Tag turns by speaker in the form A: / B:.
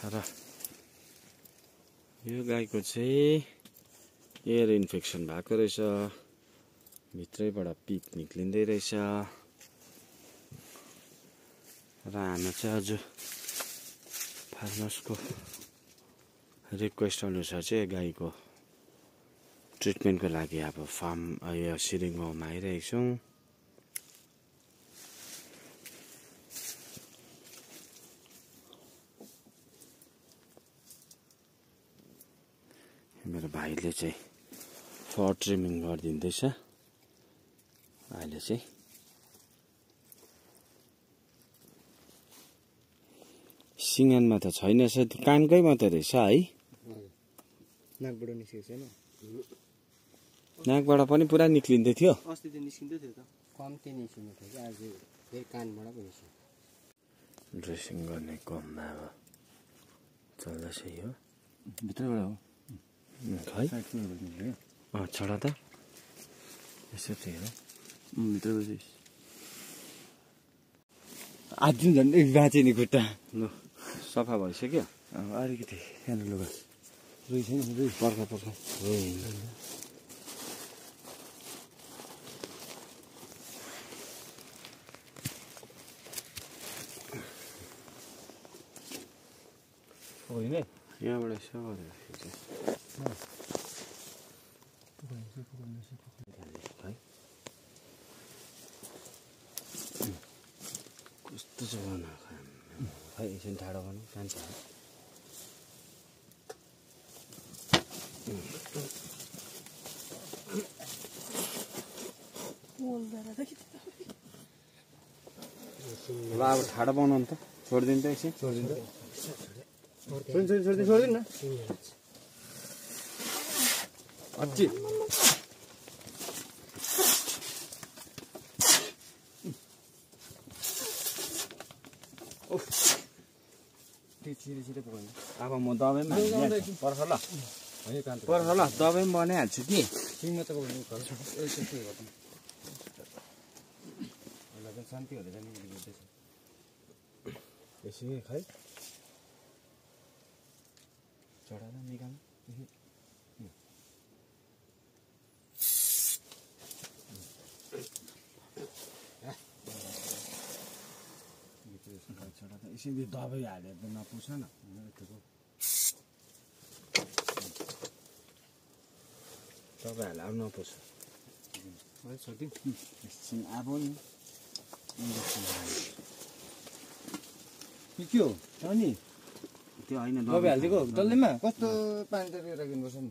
A: र यो गाईको चाहिँ एयर इन्फेक्सन भएको रहेछ, भित्रैबाट पिप निक्लिँदै रहेछ र हामी चाहिँ आज फार्मर्सको रिक्वेस्ट अनुसार चाहिँ गाईको ट्रिटमेन्टको लागि अब फार्म यो सिरिङ होममा आइरहेको छौँ। मेरो भाइले चाहिँ फर ट्रिमिङ गरिदिँदैछ अहिले चाहिँ। सिङानमा त छैन रहेछ, कानकै मात्रै रहेछ है।
B: नाकबाट निस्केको छैन,
A: नाकबाट पनि पुरा निक्लिँदै थियो।
B: अस्ति त निस्किँदै थियो त, कम्ती निस्किँदै थियो कि आज फेरि कानबाट पो निस्क्यो।
A: ड्रेसिङ गर्ने कममा अब चल्दैछ यो भित्रबाट हो है। छडा त यसो थियो भित्रबाट आधी झन्डै बाँचे नि खुट्टा। ल सफा भइसक्यो, अलिकति सानो लुगा रुई छैन, रुई पर्खा पर्खा होइन यहाँबाट यसो गरेर कस्तो छ भन खै एकछिन ठाडो गर्नु जान्छ। ल अब ठाडो बनाउनु त, छोडिदिनु त एकछिन, छोडिदिनु छोडिदिनु न अझै छिटो पकाउनु। अब म दबाईमा पर्ख ल, पर्ख ल दबाई पनि बनाइहाल्छु कि
B: सिङमा त शान्ति हुँदै जाने
A: एकछिन खै चढाएर निकाल्नु। एकछिन दबाई हालेर त नपुछ न, दबाई हालेर अब नपुछ। एकछिन अब नि के हो अनि त्यो होइन
B: दबाई हालिदिएको डल्लैमा कस्तो पानी तरेर राख्नुपर्छ नि।